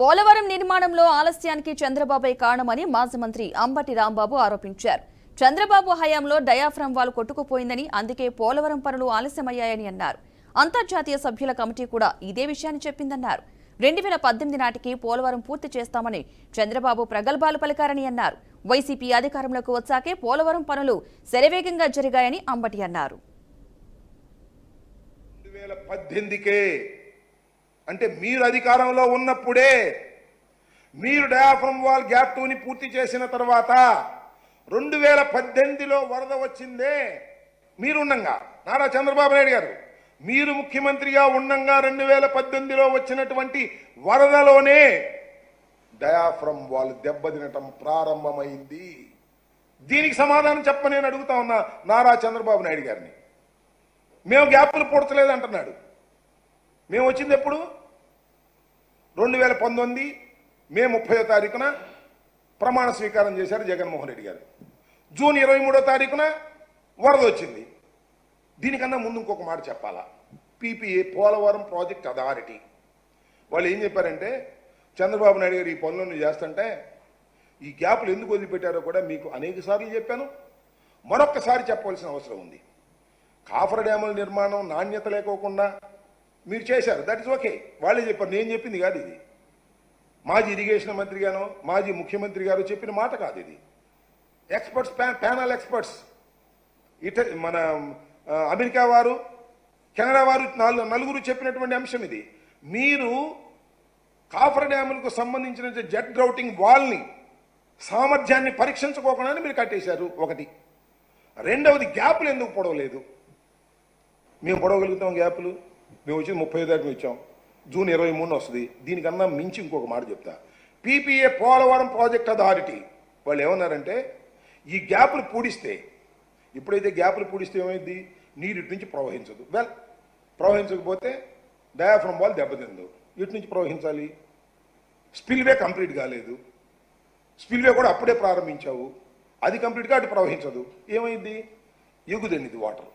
పోలవరం నిర్మాణంలో ఆలస్యానికి చంద్రబాబే కారణమని మాజీ మంత్రి అంబటి రాంబాబు ఆరోపించారు. చంద్రబాబు హయాంలో డయాఫ్రమ్ వాల్ కొట్టుకుపోయిందని, అందుకే పోలవరం పనులు ఆలస్యమయ్యాయని అన్నారు. అంతర్జాతీయ సభ్యుల కమిటీ కూడా ఇదే విషయాన్ని చెప్పిందన్నారు. 2018 నాటికి పోలవరం పూర్తి చేస్తామని చంద్రబాబు ప్రగల్భాలు పలికారని అన్నారు. వైసీపీ అధికారంలోకి వచ్చాకే పోలవరం పనులు శరవేగంగా జరిగాయని అంబటి అన్నారు. 2018కే అంటే మీరు అధికారంలో ఉన్నప్పుడే మీరు డయాఫ్రమ్ వాల్ గ్యాప్ 2ని పూర్తి చేసిన తర్వాత 2018లో వరద వచ్చిందే మీరున్నంగా, నారా చంద్రబాబు నాయుడు గారు మీరు ముఖ్యమంత్రిగా ఉండంగా 2018లో వచ్చినటువంటి వరదలోనే డయాఫ్రమ్ వాల్ దెబ్బతినటం ప్రారంభమైంది. దీనికి సమాధానం చెప్పని అడుగుతా ఉన్నా నారా చంద్రబాబు నాయుడు గారిని. మేము గ్యాప్లు పూడ్చలేదు అంటున్నాడు. మేము వచ్చింది ఎప్పుడు? 2019 మే 30వ తారీఖున ప్రమాణ స్వీకారం చేశారు జగన్మోహన్ రెడ్డి గారు. జూన్ 23వ తారీఖున వరద వచ్చింది. దీనికన్నా ముందు ఇంకొక మాట చెప్పాలా. పీపీఏ పోలవరం ప్రాజెక్ట్ అథారిటీ వాళ్ళు ఏం చెప్పారంటే, చంద్రబాబు నాయుడు గారు ఈ పనులను చేస్తుంటే ఈ గ్యాప్లు ఎందుకు వదిలిపెట్టారో కూడా మీకు అనేక సార్లు చెప్పాను, మరొక్కసారి చెప్పవలసిన అవసరం ఉంది. కాఫర్ డ్యాముల నిర్మాణం నాణ్యత లేకోకుండా మీరు చేశారు, దట్ ఇస్ ఓకే. వాళ్ళే చెప్పారు, నేను చెప్పింది కాదు ఇది. మాజీ ఇరిగేషన్ మంత్రి గాను మాజీ ముఖ్యమంత్రి గారు చెప్పిన మాట కాదు ఇది. ఎక్స్పర్ట్స్ ప్యానల్ ఎక్స్పర్ట్స్ మన అమెరికా వారు, కెనడా వారు నలుగురు చెప్పినటువంటి అంశం ఇది. మీరు కాఫర్ డ్యాములకు సంబంధించిన జెట్ గ్రౌటింగ్ వాల్ని సామర్థ్యాన్ని పరీక్షించుకోకుండానే మీరు కట్టేశారు. ఒకటి. రెండవది, గ్యాపులు ఎందుకు పొడవలేదు? మేము పొడవగలుగుతాం గ్యాపులు. మేము వచ్చి 30 తారీఖున ఇచ్చాం, జూన్ 23 వస్తుంది. దీనికన్నా మించి ఇంకొక మాట చెప్తా. పీపీఏ పోలవరం ప్రాజెక్ట్ అథారిటీ వాళ్ళు ఏమన్నారంటే, ఈ గ్యాపులు పూడిస్తే, ఇప్పుడైతే గ్యాపులు పూడిస్తే ఏమైంది? నీరు ఇటు నుంచి ప్రవహించదు. ప్రవహించకపోతే డయాఫ్రమ్ వాల్ దెబ్బతిందు. ఇటు నుంచి ప్రవహించాలి. స్పిల్వే కంప్లీట్ కాలేదు. స్పిల్వే కూడా అప్పుడే ప్రారంభించావు, అది కంప్లీట్గా అటు ప్రవహించదు. ఏమైంది? ఎగుదనిది వాటర్.